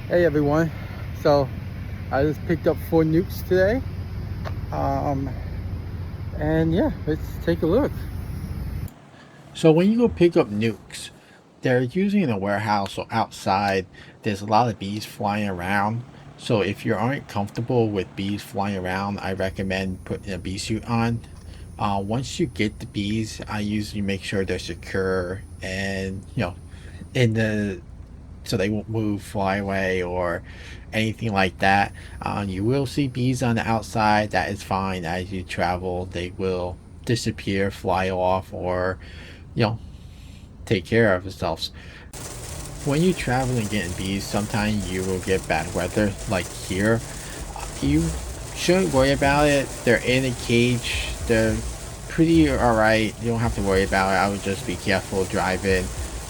Hey everyone, so I just picked up 4 nucs today, um, and yeah, let's take a look. So when you go pick up nucs, they're usually in a warehouse or outside. There's a lot of bees flying around, so if you aren't comfortable with bees flying around, I recommend putting a bee suit on. Once you get the bees, I usually make sure they're secure and in the so they won't move, fly away, or anything like that. You will see bees on the outside. That is fine. As you travel, they will disappear, fly off, or you know, take care of themselves. When you travel and getting bees, sometimes you will get bad weather, like here. You shouldn't worry about it. They're in a cage. They're pretty alright. You don't have to worry about it. I would just be careful driving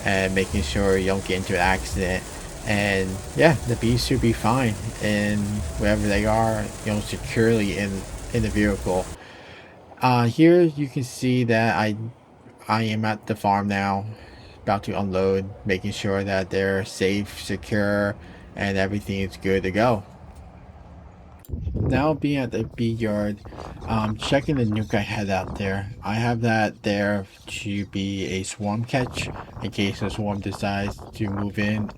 and making sure you don't get into an accident. And yeah, the bees should be fine. And wherever they are, securely in the vehicle. Here you can see that I am at the farm now, about to unload, making sure that they're safe, secure, and everything is good to go. Now being at the bee yard, checking the nuke I had out there. I have that there to be a swarm catch in case the swarm decides to move in.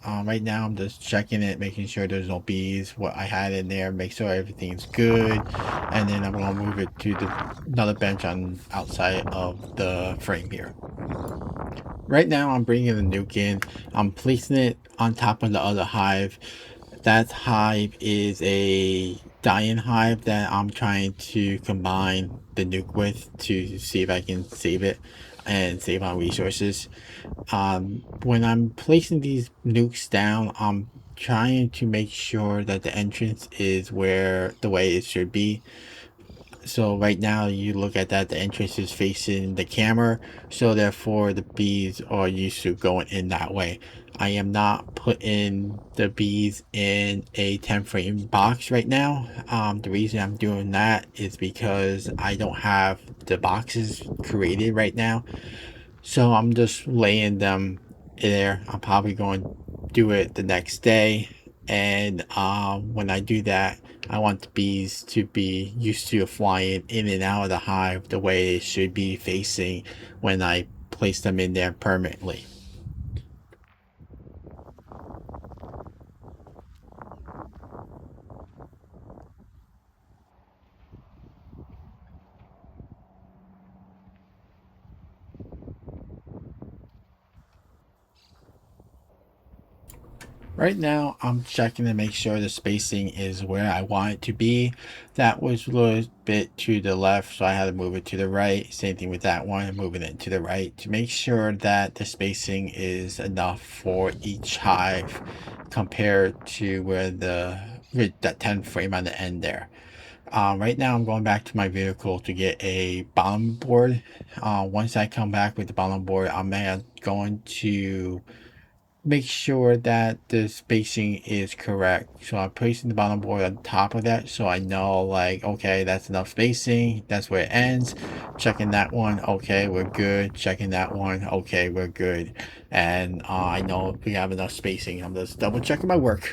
Right now I'm just checking it, making sure there's no bees, what I had in there, make sure everything's good, and then I'm gonna move it to the another bench on outside of the frame here. Right now I'm bringing the nuke in. I'm placing it on top of the other hive. That hive is a dying hive that I'm trying to combine the nuke with to see if I can save it and save on resources. When I'm placing these nukes down, I'm trying to make sure that the entrance is where the way it should be. So right now you look at that, the entrance is facing the camera, so therefore the bees are used to going in that way. I am not putting the bees in a 10 frame box right now. The reason I'm doing that is because I don't have the boxes created right now, so I'm just laying them there. I'm probably going to do it the next day. And when I do that, I want the bees to be used to flying in and out of the hive the way it should be facing when I place them in there permanently. Right now, I'm checking to make sure the spacing is where I want it to be. That was a little bit to the left, so I had to move it to the right. Same thing with that one, moving it to the right to make sure that the spacing is enough for each hive compared to where with that 10 frame on the end there. Right now, I'm going back to my vehicle to get a bottom board. Once I come back with the bottom board, I'm going to make sure that the spacing is correct. So I'm placing the bottom board on top of that so I know, like, okay, that's enough spacing, that's where it ends. Checking that one, okay, we're good. Checking that one, okay, we're good. And I know we have enough spacing. I'm just double checking my work.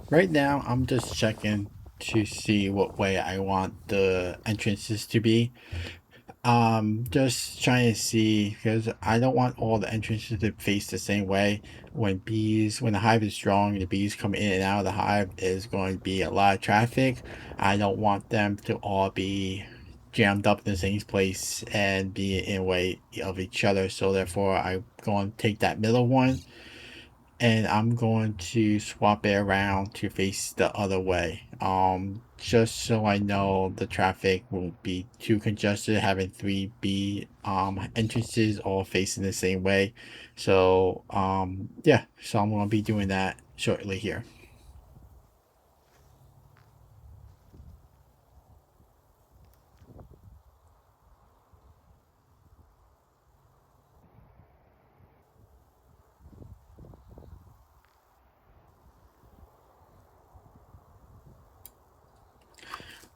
Right now I'm just checking to see what way I want the entrances to be. Just trying to see because I don't want all the entrances to face the same way. When the hive is strong, the bees come in and out of the hive is going to be a lot of traffic. I don't want them to all be jammed up in the same place and be in way of each other. So therefore, I'm going to take that middle one and I'm going to swap it around to face the other way. Just so I know the traffic won't be too congested having three B entrances all facing the same way. So yeah, so I'm gonna be doing that shortly here.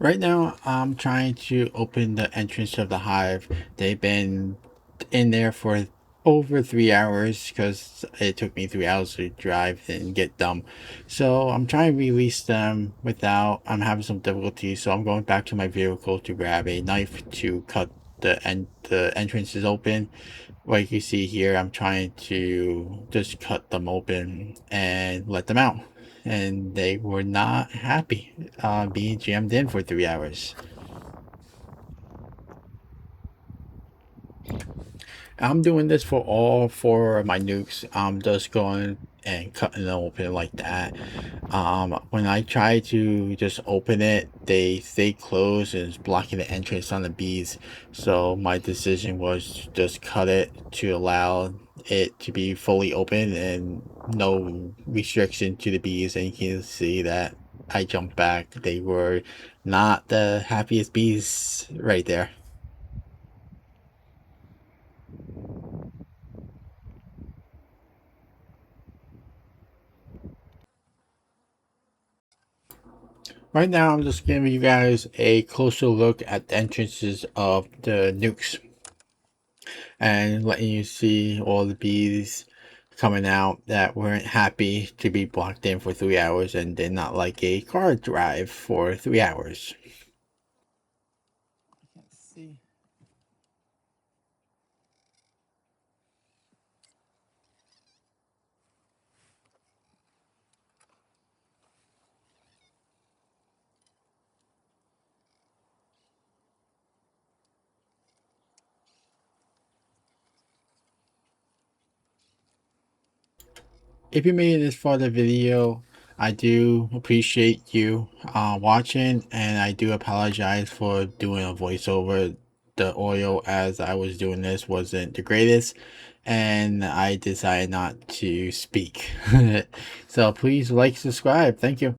Right now, I'm trying to open the entrance of the hive. They've been in there for over 3 hours because it took me 3 hours to drive and get them. So I'm trying to release them without. I'm having some difficulty. So I'm going back to my vehicle to grab a knife to cut the entrances open. Like you see here, I'm trying to just cut them open and let them out. And they were not happy being jammed in for 3 hours. I'm doing this for all four of my nukes. I'm just going and cutting them open like that. When I try to just open it, they stay closed and it's blocking the entrance on the bees. So my decision was to just cut it to allow it to be fully open and no restriction to the bees. And you can see that I jumped back. They were not the happiest bees right there. Right now, I'm just giving you guys a closer look at the entrances of the nukes and letting you see all the bees coming out that weren't happy to be blocked in for 3 hours and did not like a car drive for 3 hours. Let's see. If you made it this far in the video, I do appreciate you watching, and I do apologize for doing a voiceover. The audio as I was doing this wasn't the greatest, and I decided not to speak. So please like, subscribe. Thank you.